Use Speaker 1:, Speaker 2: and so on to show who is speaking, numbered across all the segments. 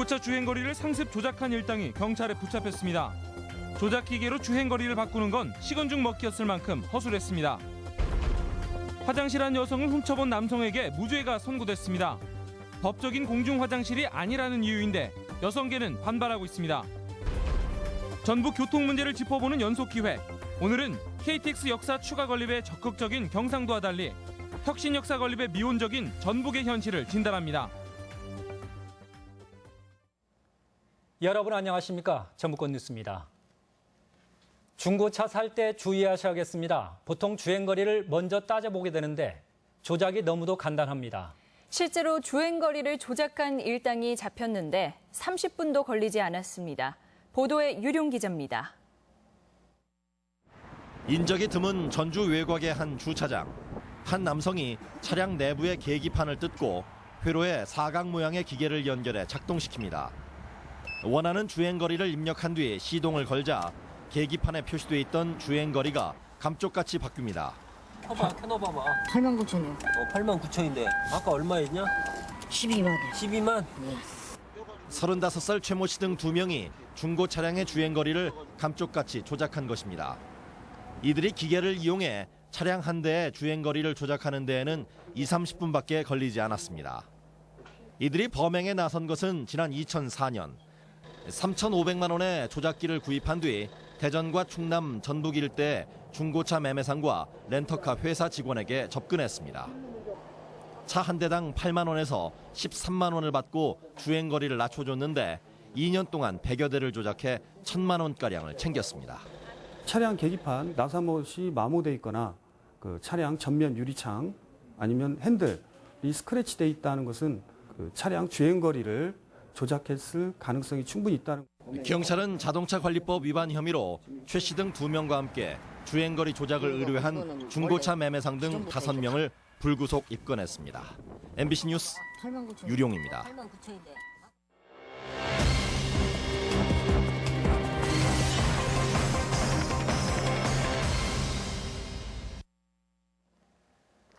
Speaker 1: 중고차 주행거리를 상습 조작한 일당이 경찰에 붙잡혔습니다. 조작 기계로 주행거리를 바꾸는 건 식은죽 먹기였을 만큼 허술했습니다. 화장실 안 여성을 훔쳐본 남성에게 무죄가 선고됐습니다. 법적인 공중 화장실이 아니라는 이유인데 여성계는 반발하고 있습니다. 전북 교통 문제를 짚어보는 연속기회. 오늘은 KTX 역사 추가 건립의 적극적인 경상도와 달리 혁신 역사 건립의 미온적인 전북의 현실을 진단합니다.
Speaker 2: 여러분 안녕하십니까? 전북권 뉴스입니다. 중고차 살 때 주의하셔야겠습니다. 보통 주행거리를 먼저 따져보게 되는데 조작이 너무도 간단합니다.
Speaker 3: 실제로 주행거리를 조작한 일당이 잡혔는데 30분도 걸리지 않았습니다. 보도에 유룡 기자입니다.
Speaker 4: 인적이 드문 전주 외곽의 한 주차장. 한 남성이 차량 내부의 계기판을 뜯고 회로에 사각 모양의 기계를 연결해 작동시킵니다. 원하는 주행거리를 입력한 뒤 시동을 걸자 계기판에 표시돼 있던 주행거리가 감쪽같이 바뀝니다.
Speaker 5: 켜놔봐봐.
Speaker 6: 89,000원.
Speaker 5: 89,000인데 아까 얼마였냐?
Speaker 6: 12만 원.
Speaker 5: 12만?
Speaker 6: 네.
Speaker 4: 35살 최모 씨 등 2명이 중고 차량의 주행거리를 감쪽같이 조작한 것입니다. 이들이 기계를 이용해 차량 한 대의 주행거리를 조작하는 데에는 20-30분밖에 걸리지 않았습니다. 이들이 범행에 나선 것은 지난 2004년. 3,500만 원의 조작기를 구입한 뒤 대전과 충남, 전북 일대 중고차 매매상과 렌터카 회사 직원에게 접근했습니다. 차 한 대당 8만 원에서 13만 원을 받고 주행거리를 낮춰줬는데 2년 동안 100여 대를 조작해 1,000만 원가량을 챙겼습니다.
Speaker 7: 차량 계기판 나사못이 마모돼 있거나 그 차량 전면 유리창 아니면 핸들이 스크래치돼 있다는 것은 그 차량 주행거리를 조작했을 가능성이 충분히 있다는 겁니다.
Speaker 4: 경찰은 자동차관리법 위반 혐의로 최 씨 등 2명과 함께 주행거리 조작을 의뢰한 중고차 매매상 등 5명을 불구속 입건했습니다. MBC 뉴스 유룡입니다.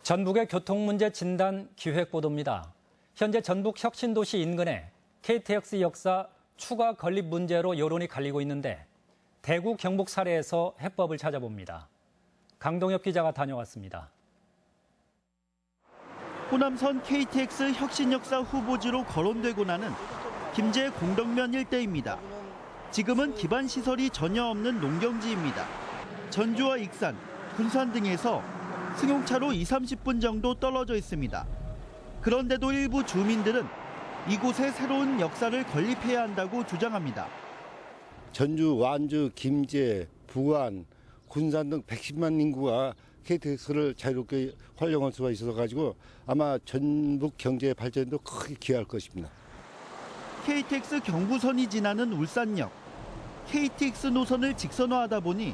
Speaker 2: 전북의 교통문제 진단 기획보도입니다. 현재 전북 혁신도시 인근에 KTX 역사 추가 건립 문제로 여론이 갈리고 있는데 대구 경북 사례에서 해법을 찾아봅니다. 강동엽 기자가 다녀왔습니다.
Speaker 8: 호남선 KTX 혁신역사 후보지로 거론되고 나는 김제 공덕면 일대입니다. 지금은 기반 시설이 전혀 없는 농경지입니다. 전주와 익산, 군산 등에서 승용차로 20-30분 정도 떨어져 있습니다. 그런데도 일부 주민들은 이곳에 새로운 역사를 건립해야 한다고 주장합니다.
Speaker 9: 전주, 완주, 김제, 부안, 군산 등 110만 인구가 KTX를 자유롭게 활용할 수가 있어서 아마 전북 경제 발전에도 크게 기여할 것입니다.
Speaker 8: KTX 경부선이 지나는 울산역. KTX 노선을 직선화하다 보니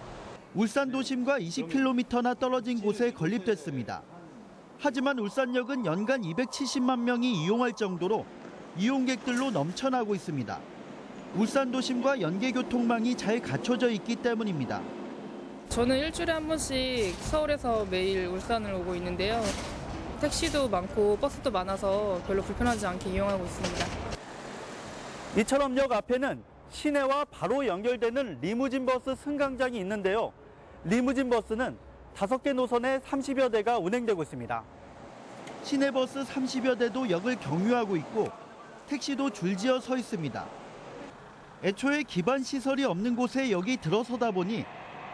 Speaker 8: 울산 도심과 20km나 떨어진 곳에 건립됐습니다. 하지만 울산역은 연간 270만 명이 이용할 정도로 이용객들로 넘쳐나고 있습니다. 울산 도심과 연계교통망이 잘 갖춰져 있기 때문입니다.
Speaker 10: 저는 일주일에 한 번씩 서울에서 매일 울산을 오고 있는데요. 택시도 많고 버스도 많아서 별로 불편하지 않게 이용하고 있습니다.
Speaker 8: 이처럼 역 앞에는 시내와 바로 연결되는 리무진 버스 승강장이 있는데요. 리무진 버스는 5개 노선에 30여 대가 운행되고 있습니다. 시내버스 30여 대도 역을 경유하고 있고 택시도 줄지어 서 있습니다. 애초에 기반 시설이 없는 곳에 역이 들어서다 보니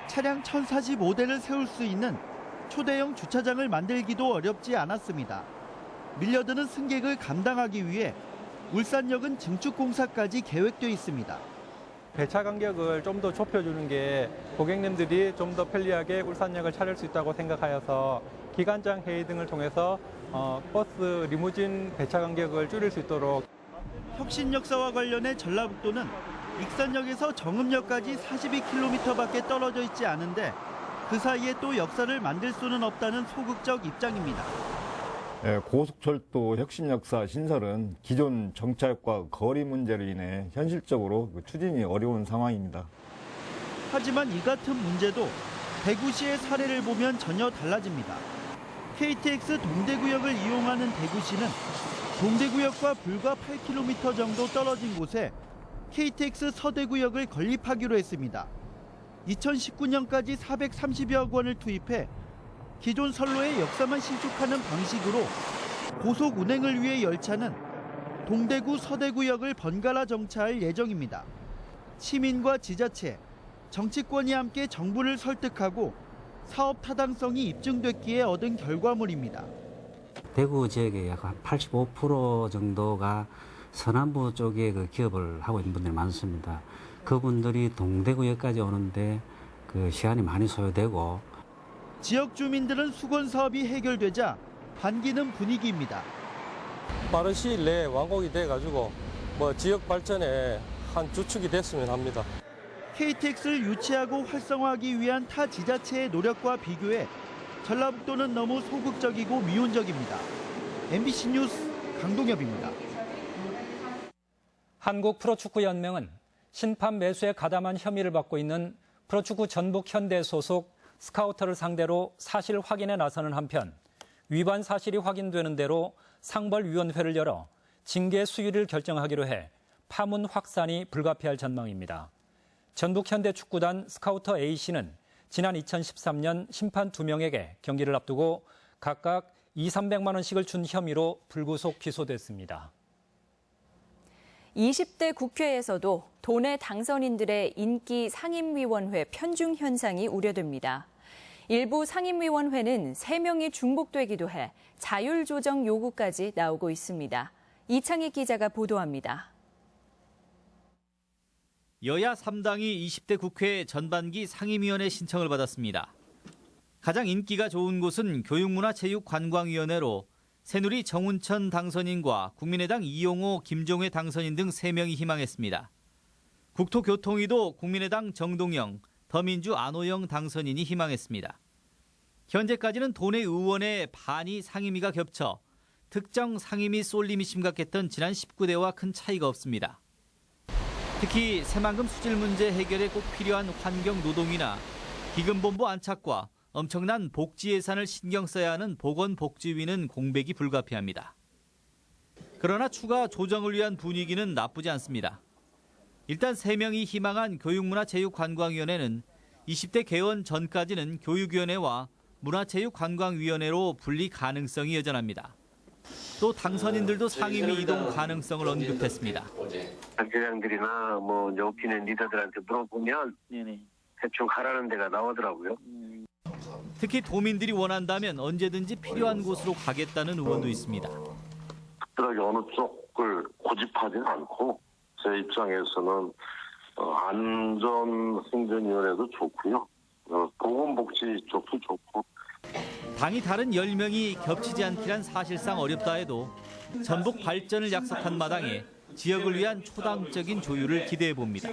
Speaker 8: 차량 1,045대를 세울 수 있는 초대형 주차장을 만들기도 어렵지 않았습니다. 밀려드는 승객을 감당하기 위해 울산역은 증축 공사까지 계획돼 있습니다.
Speaker 11: 배차 간격을 좀 더 좁혀주는 게 고객님들이 좀 더 편리하게 울산역을 찾을 수 있다고 생각하여서 기관장 회의 등을 통해서 버스 리무진 배차 간격을 줄일 수 있도록.
Speaker 8: 혁신 역사와 관련해 전라북도는 익산역에서 정읍역까지 42km밖에 떨어져 있지 않은데 그 사이에 또 역사를 만들 수는 없다는 소극적 입장입니다.
Speaker 12: 고속철도 혁신역사 신설은 기존 정차역과 거리 문제로 인해 현실적으로 추진이 어려운 상황입니다.
Speaker 8: 하지만 이 같은 문제도 대구시의 사례를 보면 전혀 달라집니다. KTX 동대구역을 이용하는 대구시는 동대구역과 불과 8km 정도 떨어진 곳에 KTX 서대구역을 건립하기로 했습니다. 2019년까지 430여 억 원을 투입해 기존 선로의 역사만 신축하는 방식으로 고속 운행을 위해 열차는 동대구 서대구역을 번갈아 정차할 예정입니다. 시민과 지자체, 정치권이 함께 정부를 설득하고 사업 타당성이 입증됐기에 얻은 결과물입니다.
Speaker 13: 대구 지역의 약 85% 정도가 서남부 쪽에 그 기업을 하고 있는 분들이 많습니다. 그분들이 동대구역까지 오는데 그 시간이 많이 소요되고
Speaker 8: 지역 주민들은 수건 사업이 해결되자 반기는 분위기입니다.
Speaker 14: 빠른 시일 내에 완공이 돼가지고 지역 발전에 한 주축이 됐으면 합니다.
Speaker 8: KTX를 유치하고 활성화하기 위한 타 지자체의 노력과 비교해 전라북도는 너무 소극적이고 미온적입니다. MBC 뉴스 강동엽입니다.
Speaker 2: 한국프로축구연맹은 심판 매수에 가담한 혐의를 받고 있는 프로축구 전북 현대 소속 스카우터를 상대로 사실 확인에 나서는 한편 위반 사실이 확인되는 대로 상벌위원회를 열어 징계 수위를 결정하기로 해 파문 확산이 불가피할 전망입니다. 전북 현대축구단 스카우터 A씨는 지난 2013년 심판 2명에게 경기를 앞두고 각각 200~300만 원씩을 준 혐의로 불구속 기소됐습니다.
Speaker 3: 20대 국회에서도 도내 당선인들의 인기 상임위원회 편중 현상이 우려됩니다. 일부 상임위원회는 3명이 중복되기도 해 자율조정 요구까지 나오고 있습니다. 이창희 기자가 보도합니다.
Speaker 15: 여야 3당이 20대 국회 전반기 상임위원회 신청을 받았습니다. 가장 인기가 좋은 곳은 교육문화체육관광위원회로 새누리 정운천 당선인과 국민의당 이용호, 김종회 당선인 등 3명이 희망했습니다. 국토교통위도 국민의당 정동영, 더민주 안호영 당선인이 희망했습니다. 현재까지는 도내 의원의 반이 상임위가 겹쳐 특정 상임위 쏠림이 심각했던 지난 19대와 큰 차이가 없습니다. 특히 새만금 수질 문제 해결에 꼭 필요한 환경 노동이나 기금본부 안착과 엄청난 복지 예산을 신경 써야 하는 보건복지위는 공백이 불가피합니다. 그러나 추가 조정을 위한 분위기는 나쁘지 않습니다. 일단 3명이 희망한 교육문화체육관광위원회는 20대 개원 전까지는 교육위원회와 문화체육관광위원회로 분리 가능성이 여전합니다. 또 당선인들도 상임위 이동 가능성을 언급했습니다.
Speaker 16: 단체장들이나 높이는 리더들한테 물어보면 대충 가라는 데가 나오더라고요.
Speaker 15: 특히 도민들이 원한다면 언제든지 필요한 곳으로 가겠다는 의원도 있습니다.
Speaker 16: 특별하게 어느 쪽을 고집하지는 않고 제 입장에서는 안전행정위원회도 좋고요. 보건복지 쪽도 좋고.
Speaker 15: 당이 다른 10명이 겹치지 않기란 사실상 어렵다 해도 전북 발전을 약속한 마당에 지역을 위한 초당적인 조율을 기대해 봅니다.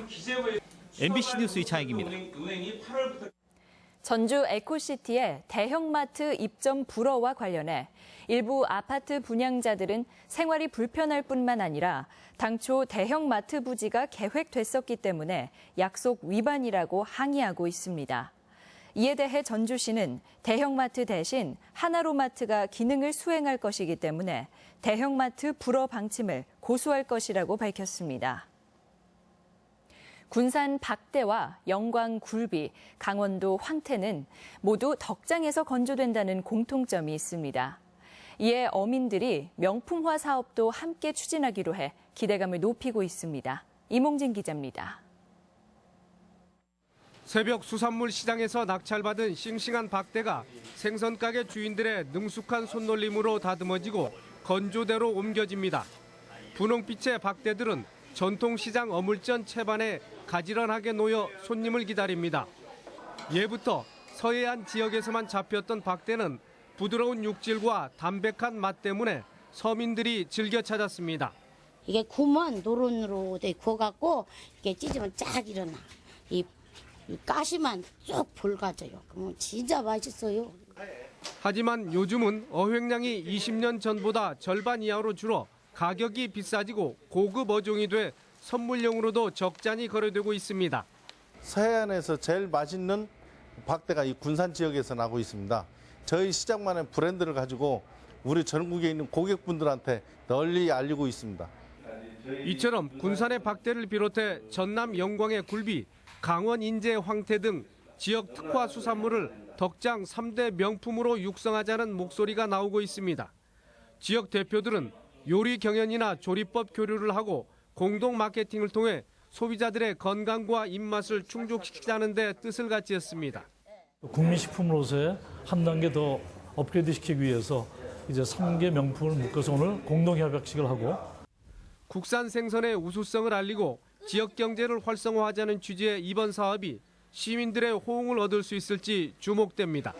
Speaker 15: MBC 뉴스 이창익입니다.
Speaker 3: 전주 에코시티의 대형마트 입점 불허와 관련해 일부 아파트 분양자들은 생활이 불편할 뿐만 아니라 당초 대형마트 부지가 계획됐었기 때문에 약속 위반이라고 항의하고 있습니다. 이에 대해 전주시는 대형마트 대신 하나로마트가 기능을 수행할 것이기 때문에 대형마트 불허 방침을 고수할 것이라고 밝혔습니다. 군산 박대와 영광 굴비, 강원도 황태는 모두 덕장에서 건조된다는 공통점이 있습니다. 이에 어민들이 명품화 사업도 함께 추진하기로 해 기대감을 높이고 있습니다. 이몽진 기자입니다.
Speaker 17: 새벽 수산물 시장에서 낙찰받은 싱싱한 박대가 생선가게 주인들의 능숙한 손놀림으로 다듬어지고 건조대로 옮겨집니다. 분홍빛의 박대들은 전통시장 어물전 채반에 가지런하게 놓여 손님을 기다립니다. 예부터 서해안 지역에서만 잡혔던 박대는 부드러운 육질과 담백한 맛 때문에 서민들이 즐겨 찾았습니다.
Speaker 6: 이게 구우면 노른으로 돼 구워갖고 이게 찢으면 쫙 일어나. 이 가시만 쭉 볼가져요. 그러면 진짜 맛있어요.
Speaker 17: 하지만 요즘은 어획량이 20년 전보다 절반 이하로 줄어 가격이 비싸지고 고급 어종이 돼 선물용으로도 적잖이 거래되고 있습니다.
Speaker 18: 서해안에서 제일 맛있는 박대가 이 군산 지역에서 나고 있습니다. 저희 시장만의 브랜드를 가지고 우리 전국에 있는 고객분들한테 널리 알리고 있습니다.
Speaker 17: 이처럼 군산의 박대를 비롯해 전남 영광의 굴비, 강원 인제 황태 등 지역 특화 수산물을 덕장 3대 명품으로 육성하자는 목소리가 나오고 있습니다. 지역 대표들은 요리 경연이나 조리법 교류를 하고 공동 마케팅을 통해 소비자들의 건강과 입맛을 충족시키자는 데 뜻을 같이 했습니다.
Speaker 19: 국민식품으로서의 한 단계 더 업그레이드 시키기 위해서 이제 3개 명품을 묶어서 오늘 공동협약식을 하고
Speaker 17: 국산 생선의 우수성을 알리고 지역 경제를 활성화하자는 취지의 이번 사업이 시민들의 호응을 얻을 수 있을지 주목됩니다.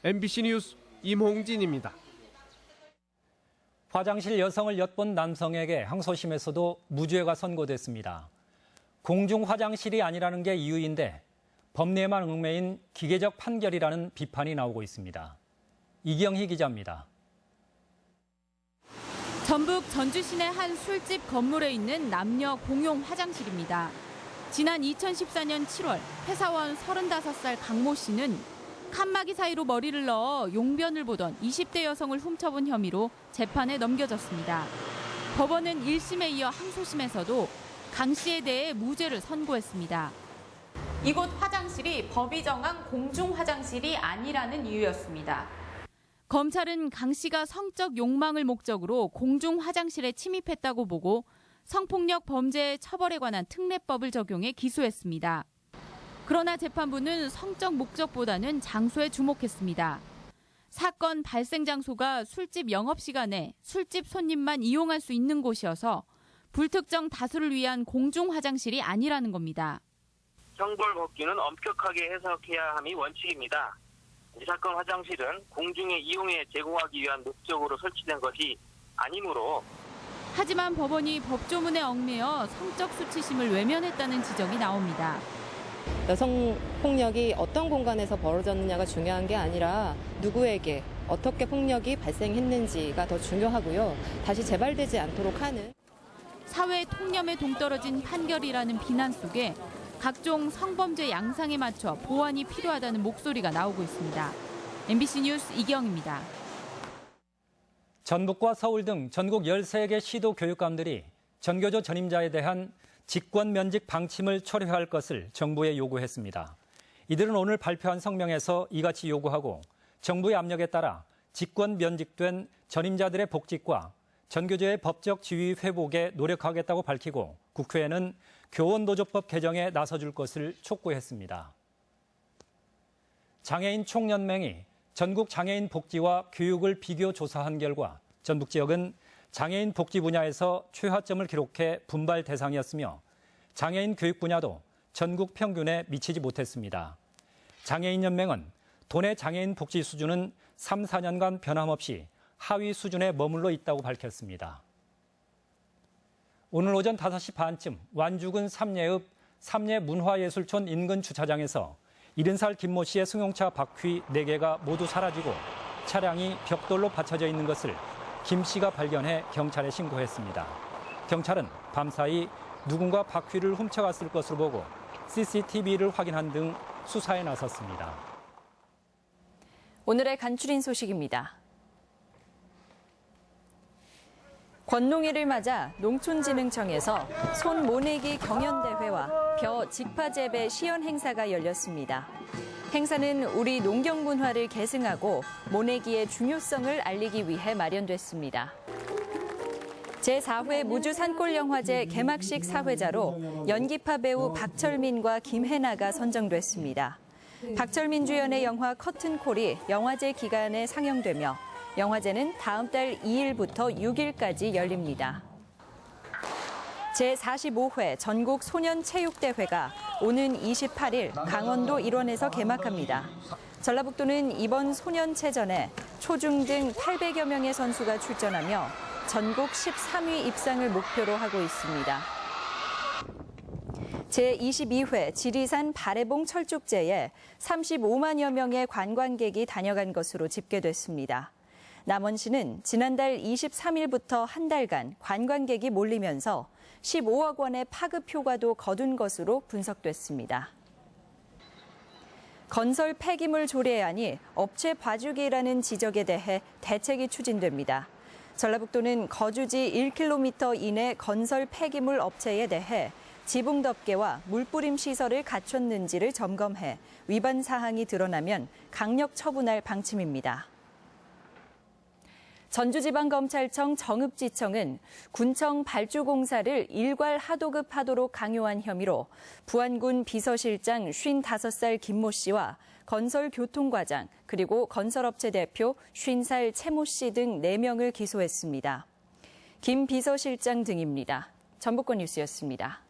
Speaker 17: MBC 뉴스 임홍진입니다.
Speaker 2: 화장실 여성을 엿본 남성에게 항소심에서도 무죄가 선고됐습니다. 공중 화장실이 아니라는 게 이유인데 법리에만 얽매인 기계적 판결이라는 비판이 나오고 있습니다. 이경희 기자입니다.
Speaker 20: 전북 전주시내 한 술집 건물에 있는 남녀 공용 화장실입니다. 지난 2014년 7월 회사원 35살 강모 씨는 칸막이 사이로 머리를 넣어 용변을 보던 20대 여성을 훔쳐본 혐의로 재판에 넘겨졌습니다. 법원은 1심에 이어 항소심에서도 강 씨에 대해 무죄를 선고했습니다. 이곳 화장실이 법이 정한 공중 화장실이 아니라는 이유였습니다. 검찰은 강 씨가 성적 욕망을 목적으로 공중 화장실에 침입했다고 보고 성폭력 범죄 처벌에 관한 특례법을 적용해 기소했습니다. 그러나 재판부는 성적 목적보다는 장소에 주목했습니다. 사건 발생 장소가 술집 영업시간에 술집 손님만 이용할 수 있는 곳이어서 불특정 다수를 위한 공중 화장실이 아니라는 겁니다.
Speaker 21: 형벌법규는 엄격하게 해석해야 함이 원칙입니다. 이 사건 화장실은 공중의 이용에 제공하기 위한 목적으로 설치된 것이 아니므로
Speaker 20: 하지만 법원이 법조문에 얽매여 성적 수치심을 외면했다는 지적이 나옵니다.
Speaker 22: 여성 폭력이 어떤 공간에서 벌어졌느냐가 중요한 게 아니라 누구에게 어떻게 폭력이 발생했는지가 더 중요하고요. 다시 재발되지 않도록 하는.
Speaker 20: 사회 통념에 동떨어진 판결이라는 비난 속에 각종 성범죄 양상에 맞춰 보완이 필요하다는 목소리가 나오고 있습니다. MBC 뉴스 이경입니다.
Speaker 2: 전북과 서울 등 전국 13개 시도 교육감들이 전교조 전임자에 대한 직권 면직 방침을 철회할 것을 정부에 요구했습니다. 이들은 오늘 발표한 성명에서 이같이 요구하고 정부의 압력에 따라 직권 면직된 전임자들의 복직과 전교조의 법적 지위 회복에 노력하겠다고 밝히고 국회에는 교원노조법 개정에 나서줄 것을 촉구했습니다. 장애인 총연맹이 전국 장애인 복지와 교육을 비교 조사한 결과 전북 지역은 장애인 복지 분야에서 최하점을 기록해 분발 대상이었으며 장애인 교육 분야도 전국 평균에 미치지 못했습니다. 장애인연맹은 도내 장애인 복지 수준은 3, 4년간 변함없이 하위 수준에 머물러 있다고 밝혔습니다. 오늘 오전 5시 반쯤 완주군 삼례읍 삼례문화예술촌 인근 주차장에서 70살 김모 씨의 승용차 바퀴 4개가 모두 사라지고 차량이 벽돌로 받쳐져 있는 것을 김 씨가 발견해 경찰에 신고했습니다. 경찰은 밤사이 누군가 바퀴를 훔쳐갔을 것으로 보고 CCTV를 확인한 등 수사에 나섰습니다.
Speaker 3: 오늘의 간추린 소식입니다. 권농일을 맞아 농촌진흥청에서 손 모내기 경연대회와 벼 직파재배 시연 행사가 열렸습니다. 행사는 우리 농경 문화를 계승하고 모내기의 중요성을 알리기 위해 마련됐습니다. 제4회 무주 산골영화제 개막식 사회자로 연기파 배우 박철민과 김혜나가 선정됐습니다. 박철민 주연의 영화 커튼콜이 영화제 기간에 상영되며 영화제는 다음 달 2일부터 6일까지 열립니다. 제45회 전국 소년체육대회가 오는 28일 강원도 일원에서 개막합니다. 전라북도는 이번 소년체전에 초중 등 800여 명의 선수가 출전하며 전국 13위 입상을 목표로 하고 있습니다. 제22회 지리산 바래봉 철쭉제에 35만여 명의 관광객이 다녀간 것으로 집계됐습니다. 남원시는 지난달 23일부터 한 달간 관광객이 몰리면서 15억 원의 파급 효과도 거둔 것으로 분석됐습니다. 건설 폐기물 조례안이 업체 봐주기라는 지적에 대해 대책이 추진됩니다. 전라북도는 거주지 1km 이내 건설 폐기물 업체에 대해 지붕 덮개와 물뿌림 시설을 갖췄는지를 점검해 위반 사항이 드러나면 강력 처분할 방침입니다. 전주지방검찰청 정읍지청은 군청 발주공사를 일괄 하도급하도록 강요한 혐의로 부안군 비서실장 55살 김모 씨와 건설교통과장 그리고 건설업체 대표 50살 최모 씨 등 4명을 기소했습니다. 김 비서실장 등입니다. 전북권 뉴스였습니다.